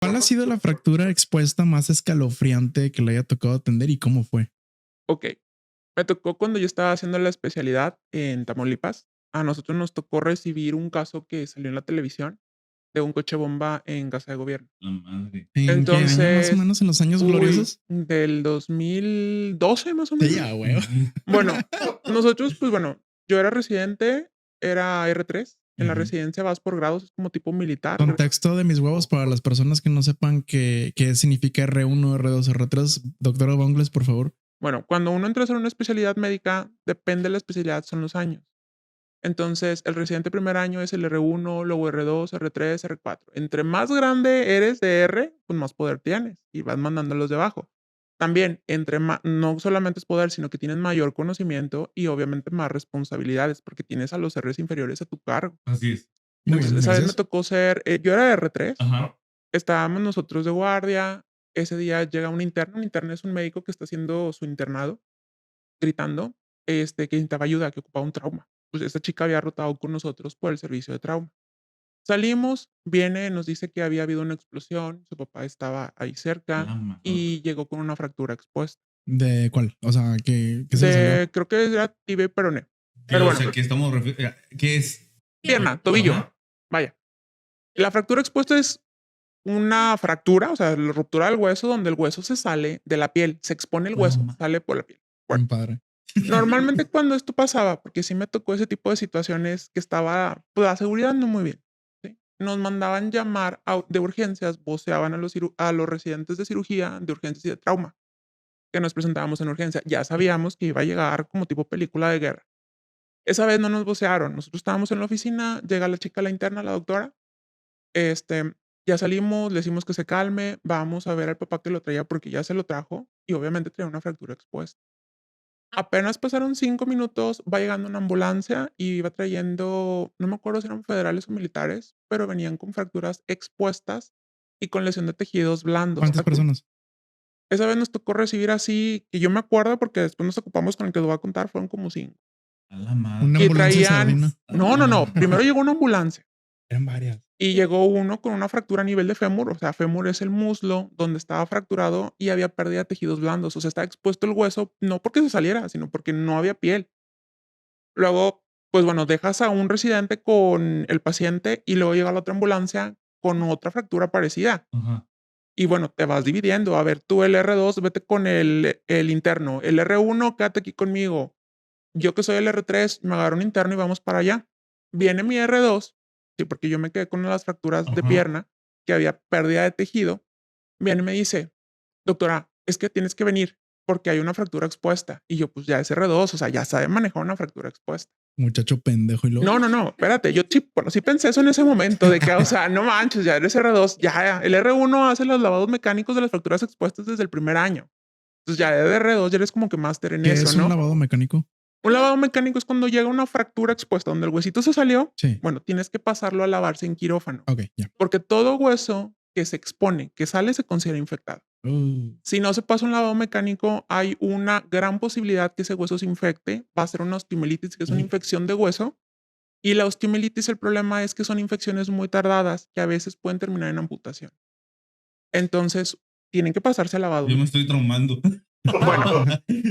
¿Cuál ha sido la fractura expuesta más escalofriante que le haya tocado atender y cómo fue? Ok, me tocó cuando yo estaba haciendo la especialidad en Tamaulipas. A nosotros nos tocó recibir un caso que salió en la televisión de un coche bomba en casa de gobierno. La madre. ¿En qué año más o Entonces, menos? ¿En los años gloriosos? del 2012 más o Sí, ya, menos. güey. Bueno, nosotros, pues bueno, yo era residente, era R3. En la Ujú. residencia vas por grados, es como tipo militar. Contexto de mis huevos para las personas que no sepan qué significa R1, R2, R3. Doctora Bongles, por favor. Bueno, cuando uno entra a hacer una especialidad médica, depende de la especialidad, son los años. Entonces, el residente primer año es el R1, luego R2, R3, R4. Entre más grande eres de R, pues más poder tienes y vas mandando a los de abajo. También, no solamente es poder, sino que tienes mayor conocimiento y obviamente más responsabilidades, porque tienes a los Rs inferiores a tu cargo. Así es. Muy Entonces, bien, esa vez me gracias. tocó yo era R3, Ajá. estábamos nosotros de guardia, ese día llega un interno es un médico que está haciendo su internado, gritando, que necesitaba ayuda, que ocupaba un trauma. Pues esta chica había rotado con nosotros por el servicio de trauma. Salimos, viene, nos dice que había habido una explosión, su papá estaba ahí cerca La madre. y llegó con una fractura expuesta. ¿De cuál? O sea, ¿qué se le salió? Creo que era tibia y peroné. Pero Pero, o bueno, sea, que estamos ¿qué es? pierna, tobillo, Ajá. vaya. La fractura expuesta es una fractura, o sea, la ruptura del hueso donde el hueso se sale de la piel, se expone el La hueso, ma sale por la piel. Bueno, Bien padre. normalmente cuando esto pasaba, porque sí me tocó ese tipo de situaciones que estaba, pues la seguridad no muy bien, ¿sí? Nos mandaban llamar de urgencias, voceaban a los residentes de cirugía, de urgencias y de trauma, que nos presentábamos en urgencia. Ya sabíamos que iba a llegar como tipo película de guerra. Esa vez no nos vocearon, nosotros estábamos en la oficina, llega la chica, la interna, la doctora, ya salimos, le decimos que se calme, vamos a ver al papá que lo traía porque ya se lo trajo y obviamente traía una fractura expuesta. Apenas pasaron 5 minutos, va llegando una ambulancia y iba trayendo, no me acuerdo si eran federales o militares, pero venían con fracturas expuestas y con lesión de tejidos blandos. ¿Cuántas personas? Esa vez nos tocó recibir así, que yo me acuerdo porque después nos ocupamos con el que te voy a contar, fueron como 5. A la madre. Una Y ambulancia traían, sardina. A no, la no, no, madre. primero llegó una ambulancia Eran varias. y llegó uno con una fractura a nivel de fémur, o sea, fémur es el muslo donde estaba fracturado y había pérdida de tejidos blandos, o sea, estaba expuesto el hueso, no porque se saliera, sino porque no había piel. Luego, pues bueno, dejas a un residente con el paciente y luego llega la otra ambulancia con otra fractura parecida. Ajá. Y bueno, te vas dividiendo. A ver, tú el R2, vete con el interno. El R1, quédate aquí conmigo. Yo que soy el R3, me agarro un interno y vamos para allá. Viene mi R2, sí, porque yo me quedé con una de las fracturas de Ajá. pierna, que había pérdida de tejido. Viene y me dice, doctora, es que tienes que venir porque hay una fractura expuesta. Y yo, pues ya es R2, o sea, ya sabe manejar una fractura expuesta. Muchacho pendejo y luego. No, no, no, espérate, yo sí, bueno, sí pensé eso en ese momento de que, o sea, no manches, ya eres R2, ya el R1 hace los lavados mecánicos de las fracturas expuestas desde el primer año. Entonces ya de R2 ya eres como que máster en ¿Qué eso, es un ¿no? lavado mecánico? Un lavado mecánico es cuando llega una fractura expuesta donde el huesito se salió, Sí. bueno, tienes que pasarlo a lavarse en quirófano, Ok, ya. porque todo hueso que se expone, que sale, se considera infectado. Si no se pasa un lavado mecánico, hay una gran posibilidad que ese hueso se infecte, va a ser una osteomielitis, que es una infección de hueso, y la osteomielitis, el problema es que son infecciones muy tardadas que a veces pueden terminar en amputación. Entonces, tienen que pasarse al lavado Yo me mecánico. estoy traumando. Bueno,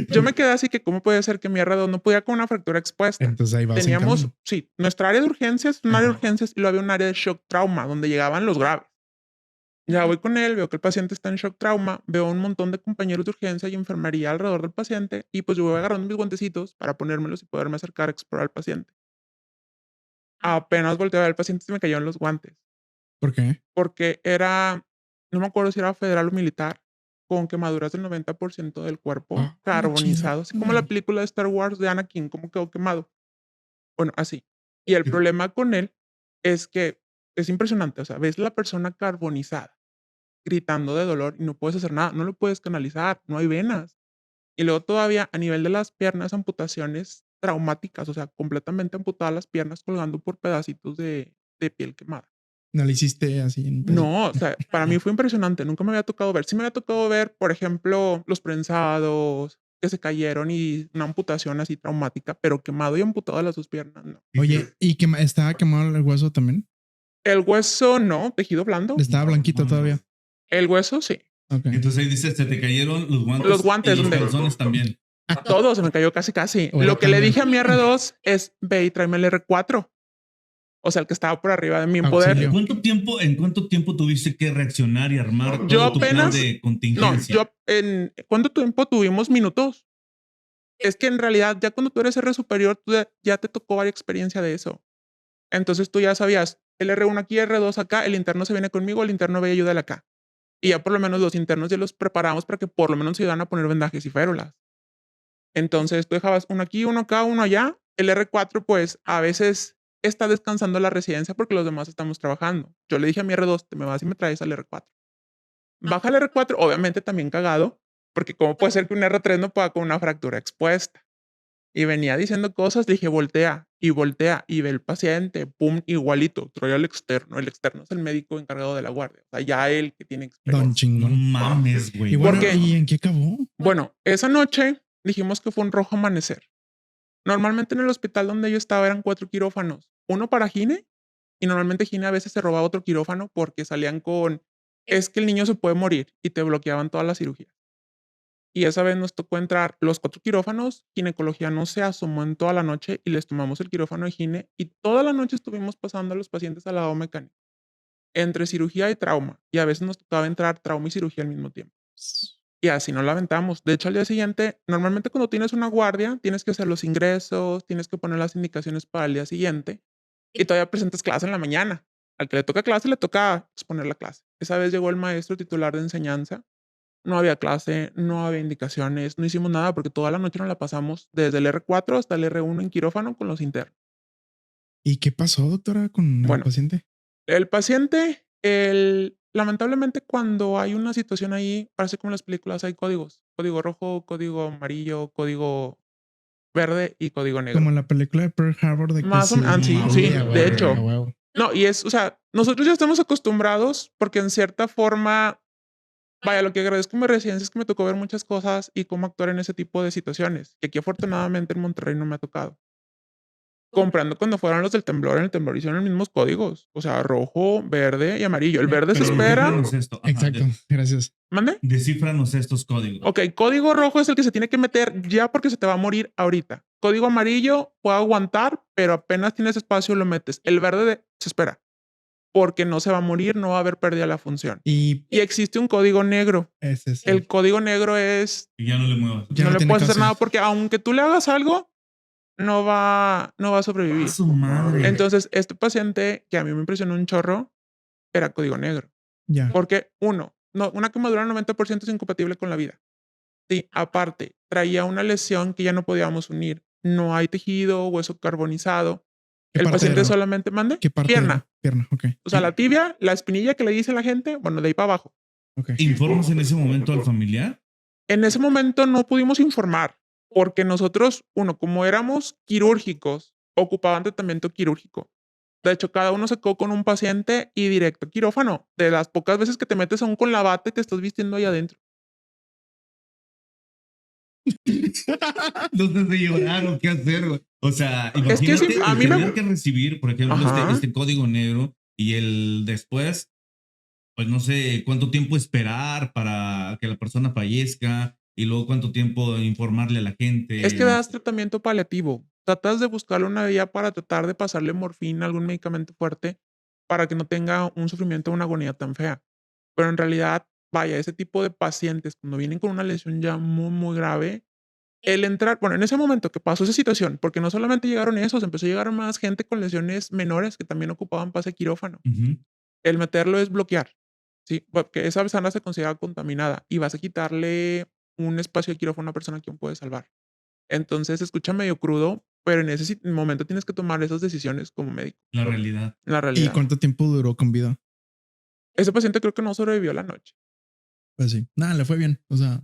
yo me quedé así que cómo puede ser que mi R2 no pudiera con una fractura expuesta. Entonces ahí vas en Teníamos, camino. sí, nuestra área de urgencias, un área de Ajá. urgencias y luego había un área de shock trauma donde llegaban los graves. Ya voy con él, veo que el paciente está en shock trauma, veo un montón de compañeros de urgencia y enfermería alrededor del paciente y pues yo voy agarrando mis guantecitos para ponérmelos y poderme acercar a explorar al paciente. Apenas volteé a ver al paciente se me cayeron los guantes. ¿Por qué? Porque era, no me acuerdo si era federal o militar, con quemaduras del 90% del cuerpo, Chinga. carbonizado, así como la película de Star Wars de Anakin, cómo quedó quemado. Bueno, así. Y el problema con él es que es impresionante, o sea, ves la persona carbonizada, gritando de dolor y no puedes hacer nada, no lo puedes canalizar, no hay venas. Y luego todavía a nivel de las piernas, amputaciones traumáticas, o sea, completamente amputadas las piernas colgando por pedacitos de piel quemada. No le hiciste así en un pedacito. No, o sea, para mí fue impresionante, nunca me había tocado ver. Sí me había tocado ver, por ejemplo, los prensados que se cayeron y una amputación así traumática, pero quemado y amputado las 2 piernas, no. Oye, ¿y que estaba quemado el hueso también? El hueso no, tejido blando. Estaba blanquito todavía. El hueso, sí. Ok. Entonces ahí dice, se te cayeron los guantes. Los guantes, y los ¿dónde? calzones también. A todos se me cayó casi. Bueno, Lo que le también. dije a mi R2 es, ve y tráeme el R4. O sea, el que estaba por arriba de mí en Auxilio. poder. ¿En cuánto tiempo tuviste que reaccionar y armar Yo todo tu plan apenas- de No, contingencia? ¿cuánto tiempo tuvimos minutos? Es que en realidad ya cuando tú eres R superior, ya te tocó varias experiencia de eso. Entonces tú ya sabías, el R1 aquí, R2 acá, el interno se viene conmigo, el interno ve y ayúdale acá. Y ya por lo menos los internos ya los preparamos para que por lo menos se ayudaran a poner vendajes y férulas. Entonces tú dejabas uno aquí, uno acá, uno allá. El R4 pues a veces está descansando la residencia porque los demás estamos trabajando. Yo le dije a mi R2, te me vas y me traes al R4. Baja el R4, obviamente también cagado, porque cómo puede ser que un R3 no pueda con una fractura expuesta. Y venía diciendo cosas, dije, voltea, y ve el paciente, pum, igualito, trae al externo. El externo es el médico encargado de la guardia. O sea, ya él que tiene Don experiencia. No chingón. mames, güey. Y bueno, ¿Por qué? ¿y en qué acabó? Bueno, esa noche dijimos que fue un rojo amanecer. Normalmente en el hospital donde yo estaba eran 4 quirófanos, uno para gine, y normalmente gine a veces se robaba otro quirófano porque salían con, es que el niño se puede morir, y te bloqueaban toda la cirugía. Y esa vez nos tocó entrar los 4 quirófanos, ginecología no se asomó en toda la noche y les tomamos el quirófano de gine y toda la noche estuvimos pasando a los pacientes al lado mecánico, entre cirugía y trauma, y a veces nos tocaba entrar trauma y cirugía al mismo tiempo. Y así nos la aventamos. De hecho, al día siguiente, normalmente cuando tienes una guardia, tienes que hacer los ingresos, tienes que poner las indicaciones para el día siguiente y todavía presentas clase en la mañana. Al que le toca clase, le toca exponer la clase. Esa vez llegó el maestro titular de enseñanza. No había clase, no había indicaciones, no hicimos nada porque toda la noche nos la pasamos desde el R4 hasta el R1 en quirófano con los internos. ¿Y qué pasó, doctora, con el Bueno. paciente? El paciente, lamentablemente cuando hay una situación ahí, parece como en las películas, hay códigos. Código rojo, código amarillo, código verde y código negro. Como en la película de Pearl Harbor de que Más o menos, sí, a sí, huevo, de hecho. a huevo. No, y es, o sea, nosotros ya estamos acostumbrados porque en cierta forma, vaya, lo que agradezco en mi residencia es que me tocó ver muchas cosas y cómo actuar en ese tipo de situaciones. Y aquí afortunadamente en Monterrey no me ha tocado. Comprando cuando fueron los del temblor, en el temblor hicieron los mismos códigos. O sea, rojo, verde y amarillo. El verde se Pero espera. descífranos esto. Ajá, Exacto, gracias. ¿Mande? Descífranos estos códigos. Ok, código rojo es el que se tiene que meter ya porque se te va a morir ahorita. Código amarillo puede aguantar, pero apenas tienes espacio lo metes. El verde se espera porque no se va a morir, no va a haber pérdida de la función. Y Y existe un código negro. ese es El código negro es Y ya no le muevas. Ya no no le tiene puedes hacer caso. nada porque aunque tú le hagas algo, no va a sobrevivir. ¡A su madre! Entonces, este paciente que a mí me impresionó un chorro era código negro. ya. Porque una quemadura al 90% es incompatible con la vida. Sí, aparte, traía una lesión que ya no podíamos unir. No hay tejido, hueso carbonizado. ¿Qué El parte paciente era? solamente mande ¿Qué parte pierna. era? Pierna, ok. O sea, la tibia, la espinilla que le dice la gente, bueno, de ahí para abajo. Ok. ¿Informas en ese momento al familiar? En ese momento no pudimos informar porque nosotros, como éramos quirúrgicos, ocupaban tratamiento quirúrgico. De hecho, cada uno se quedó con un paciente y directo a quirófano. De las pocas veces que te metes aún con la bata y te estás vistiendo ahí adentro. No sé si llorar o qué hacer, güey. O sea, Es que imagínate sí, a el mí me- tener que recibir, por ejemplo, Ajá. este código negro y el después, pues no sé cuánto tiempo esperar para que la persona fallezca y luego cuánto tiempo informarle a la gente. Es que das tratamiento paliativo. Tratas de buscarle una vía para tratar de pasarle morfina, algún medicamento fuerte, para que no tenga un sufrimiento o una agonía tan fea. Pero en realidad, vaya, ese tipo de pacientes, cuando vienen con una lesión ya muy, muy grave, el entrar, bueno, en ese momento que pasó esa situación, porque no solamente llegaron esos, empezó a llegar más gente con lesiones menores que también ocupaban pase quirófano. Ujú. El meterlo es bloquear, ¿sí? Porque esa sala se considera contaminada y vas a quitarle un espacio de quirófano a una persona que aún puede salvar. Entonces se escucha medio crudo, pero en ese momento tienes que tomar esas decisiones como médico. La realidad. La ¿Y realidad. cuánto tiempo duró con vida? Ese paciente creo que no sobrevivió la noche. Pues sí. Nada, le fue bien. O sea,